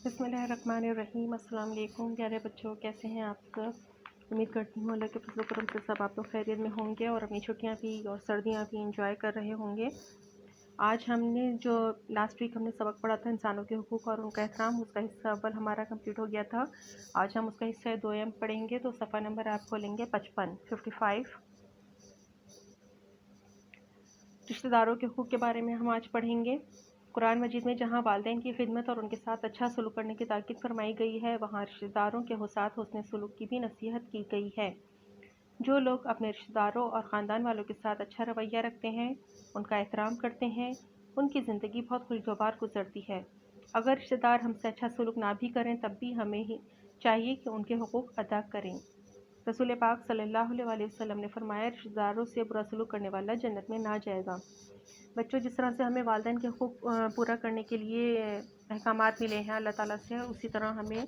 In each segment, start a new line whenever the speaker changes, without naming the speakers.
بسم اللہ الرحمن الرحیم۔ السلام علیکم پیارے بچوں، کیسے ہیں آپ سب؟ امید کرتی ہوں اللہ کے فضل و کرم سے سب آپ لوگ خیریت میں ہوں گے اور اپنی چھٹیاں بھی اور سردیاں بھی انجوائے کر رہے ہوں گے۔ آج ہم نے جو لاسٹ ویک ہم نے سبق پڑھا تھا انسانوں کے حقوق اور ان کا احترام، اس کا حصہ اول ہمارا کمپلیٹ ہو گیا تھا۔ آج ہم اس کا حصہ دوم پڑھیں گے، تو صفحہ نمبر آپ کھولیں گے 55 رشتہ داروں کے حقوق کے بارے میں ہم آج پڑھیں گے۔ قرآن مجید میں جہاں والدین کی خدمت اور ان کے ساتھ اچھا سلوک کرنے کی تاکید فرمائی گئی ہے، وہاں رشتہ داروں کے ساتھ حسن سلوک کی بھی نصیحت کی گئی ہے۔ جو لوگ اپنے رشتہ داروں اور خاندان والوں کے ساتھ اچھا رویہ رکھتے ہیں، ان کا احترام کرتے ہیں، ان کی زندگی بہت خوشگوار گزرتی ہے۔ اگر رشتہ دار ہم سے اچھا سلوک نہ بھی کریں تب بھی ہمیں چاہیے کہ ان کے حقوق ادا کریں۔ رسول پاک صلی اللہ علیہ وسلم نے فرمایا، رشتہ داروں سے برا سلوک کرنے والا جنت میں نہ جائے گا۔ بچوں، جس طرح سے ہمیں والدین کے حقوق پورا کرنے کے لیے احکامات ملے ہیں اللہ تعالیٰ سے، اسی طرح ہمیں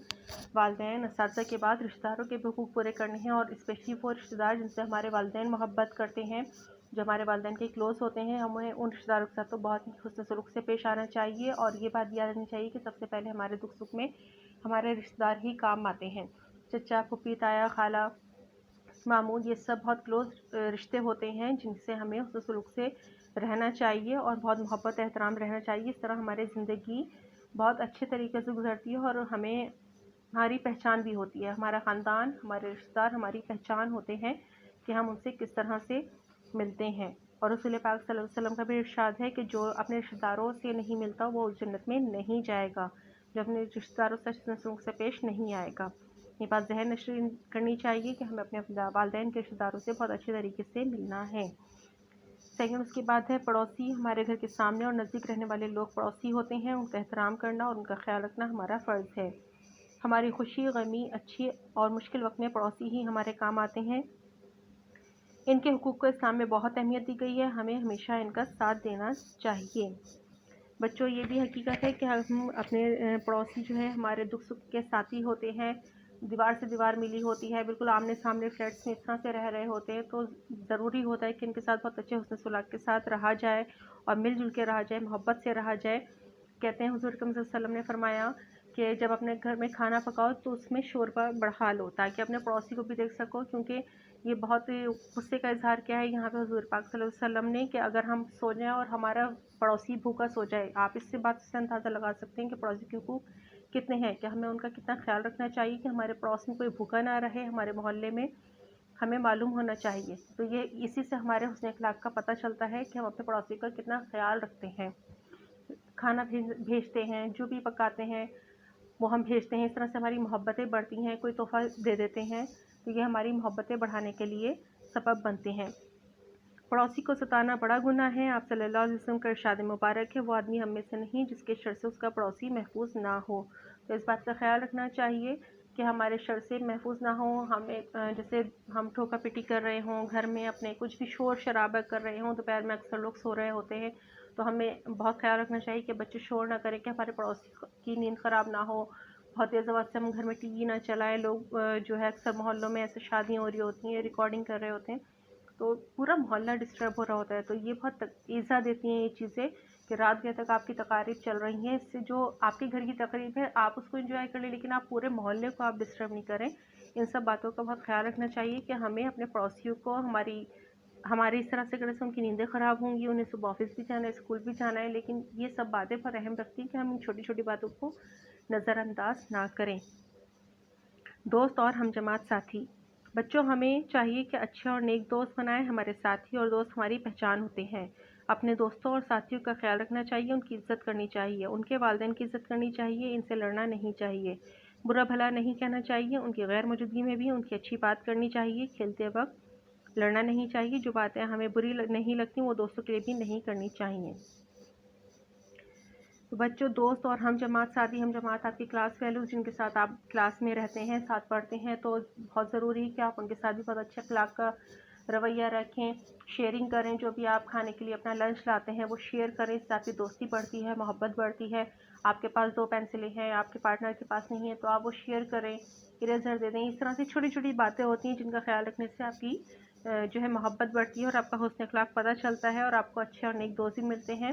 والدین، اساتذہ کے بعد رشتہ داروں کے بھی حقوق پورے کرنے ہیں، اور اسپیشلی وہ رشتہ دار جن سے ہمارے والدین محبت کرتے ہیں، جو ہمارے والدین کے کلوز ہوتے ہیں، ہمیں ان رشتہ داروں کے ساتھ تو بہت حسن سلوک سے پیش آنا چاہیے، اور یہ بات یاد رکھنی چاہیے کہ سب سے پہلے ہمارے دکھ سکھ میں ہمارے رشتہ دار ہی کام آتے ہیں۔ چچا، پھوپھی، تایا، خالہ، ماموں، یہ سب بہت کلوز رشتے ہوتے ہیں جن سے ہمیں حسن سلوک سے رہنا چاہیے اور بہت محبت احترام رہنا چاہیے۔ اس طرح ہماری زندگی بہت اچھے طریقے سے گزرتی ہے اور ہماری پہچان بھی ہوتی ہے۔ ہمارا خاندان، ہمارے رشتہ دار ہماری پہچان ہوتے ہیں کہ ہم ان سے کس طرح سے ملتے ہیں۔ اور رسول پاک صلی اللہ علیہ وسلم کا بھی ارشاد ہے کہ جو اپنے رشتہ داروں سے نہیں ملتا وہ جنت میں نہیں جائے گا، جو اپنے رشتہ داروں سے حسن سلوک سے پیش نہیں آئے گا۔ یہ بات ذہن نشین کرنی چاہیے کہ ہمیں اپنے والدین کے رشتہ داروں سے بہت اچھے طریقے سے ملنا ہے۔ سیکنڈ، اس کے بعد ہے پڑوسی۔ ہمارے گھر کے سامنے اور نزدیک رہنے والے لوگ پڑوسی ہوتے ہیں، ان کا احترام کرنا اور ان کا خیال رکھنا ہمارا فرض ہے۔ ہماری خوشی، غمی، اچھی اور مشکل وقت میں پڑوسی ہی ہمارے کام آتے ہیں۔ ان کے حقوق کو اسلام میں بہت اہمیت دی گئی ہے، ہمیں ہمیشہ ان کا ساتھ دینا چاہیے۔ بچوں، یہ بھی حقیقت ہے کہ ہم اپنے پڑوسی جو ہے ہمارے دکھ سکھ کے ساتھی ہوتے ہیں، دیوار سے دیوار ملی ہوتی ہے، بالکل آمنے سامنے فلیٹس میں اس طرح سے رہ رہے ہوتے ہیں، تو ضروری ہوتا ہے کہ ان کے ساتھ بہت اچھے حسن سلوک کے ساتھ رہا جائے اور مل جل کے رہا جائے، محبت سے رہا جائے۔ کہتے ہیں حضور اکرم صلی اللہ علیہ وسلم نے فرمایا کہ جب اپنے گھر میں کھانا پکاؤ تو اس میں شوربہ بڑھا لو تاکہ اپنے پڑوسی کو بھی دیکھ سکو، کیونکہ یہ بہت غصے کا اظہار کیا ہے یہاں پہ حضور پاک صلی اللہ علیہ وسلم نے کہ اگر ہم سو جائیں اور ہمارا پڑوسی بھوکا سو جائے، آپ اس سے بات سے اندازہ لگا سکتے ہیں کہ پڑوسی کے حقوق کتنے ہیں، کہ ہمیں ان کا کتنا خیال رکھنا چاہیے کہ ہمارے پڑوس میں کوئی بھوکا نہ رہے، ہمارے محلے میں ہمیں معلوم ہونا چاہیے۔ تو یہ اسی سے ہمارے حسن اخلاق کا پتہ چلتا ہے کہ ہم اپنے پڑوسی کا کتنا خیال رکھتے ہیں، کھانا بھیجتے ہیں، جو بھی پکاتے ہیں وہ ہم بھیجتے ہیں، اس طرح سے ہماری محبتیں بڑھتی ہیں، کوئی تحفہ دے دیتے ہیں تو یہ ہماری محبتیں بڑھانے کے لیے سبب بنتے ہیں۔ پڑوسی کو ستانا بڑا گناہ ہے، آپ صلی اللہ علیہ وسلم کا ارشاد مبارک ہے، وہ آدمی ہم میں سے نہیں جس کے شر سے اس کا پڑوسی محفوظ نہ ہو۔ تو اس بات کا خیال رکھنا چاہیے کہ ہمارے شر سے محفوظ نہ ہوں، ہمیں جیسے ہم ٹھوکا پٹی کر رہے ہوں گھر میں، اپنے کچھ بھی شور شرابہ کر رہے ہوں، دوپہر میں اکثر لوگ سو رہے ہوتے ہیں، تو ہمیں بہت خیال رکھنا چاہیے کہ بچے شور نہ کریں، کہ ہمارے پڑوسی کی نیند خراب نہ ہو، بہت تیز آواز سے ہم گھر میں ٹی وی نہ چلائیں۔ لوگ جو ہے اکثر محلوں میں ایسے شادیاں ہو رہی ہوتی ہیں، ریکارڈنگ کر رہے ہوتے ہیں، تو پورا محلہ ڈسٹرب ہو رہا ہوتا ہے، تو یہ بہت ایذا دیتی ہیں یہ چیزیں کہ رات گئے تک آپ کی تقاریب چل رہی ہیں، اس سے جو آپ کے گھر کی تقریب ہے آپ اس کو انجوائے کر لیں، لیکن آپ پورے محلے کو آپ ڈسٹرب نہیں کریں۔ ان سب باتوں کا بہت خیال رکھنا چاہیے کہ ہمیں اپنے پڑوسیوں کو ہماری اس طرح سے کرنے سے ان کی نیندیں خراب ہوں گی، انہیں صبح آفس بھی جانا ہے، اسکول بھی جانا ہے، لیکن یہ سب باتیں بہت اہم رکھتی ہیں کہ ہم ان چھوٹی چھوٹی باتوں کو نظر انداز نہ کریں۔ دوست اور ہم جماعت ساتھی۔ بچوں، ہمیں چاہیے کہ اچھے اور نیک دوست بنائیں، ہمارے ساتھی اور دوست ہماری پہچان ہوتے ہیں۔ اپنے دوستوں اور ساتھیوں کا خیال رکھنا چاہیے، ان کی عزت کرنی چاہیے، ان کے والدین کی عزت کرنی چاہیے، ان سے لڑنا نہیں چاہیے، برا بھلا نہیں کہنا چاہیے، ان کی غیر موجودگی میں بھی ان کی اچھی بات کرنی چاہیے، کھیلتے وقت لڑنا نہیں چاہیے، جو باتیں ہمیں بری نہیں لگتی وہ دوستوں کے لیے بھی نہیں کرنی چاہیے۔ تو بچوں، دوست اور ہم جماعت ساتھی، ہم جماعت آپ کی کلاس فیلوز جن کے ساتھ آپ کلاس میں رہتے ہیں، ساتھ پڑھتے ہیں، تو بہت ضروری ہے کہ آپ ان کے ساتھ بھی بہت اچھے اخلاق کا رویہ رکھیں، شیئرنگ کریں، جو بھی آپ کھانے کے لیے اپنا لنچ لاتے ہیں وہ شیئر کریں، اس سے آپ کی دوستی بڑھتی ہے، محبت بڑھتی ہے۔ آپ کے پاس 2 پینسلیں ہیں، آپ کے پارٹنر کے پاس نہیں ہے، تو آپ وہ شیئر کریں، اریزر دے دیں۔ اس طرح سے چھوٹی چھوٹی باتیں ہوتی ہیں جن کا خیال رکھنے سے آپ کی جو ہے محبت بڑھتی ہے اور آپ کا حسن اخلاق پتہ چلتا ہے اور آپ کو اچھے اور نیک دوست بھی ملتے ہیں۔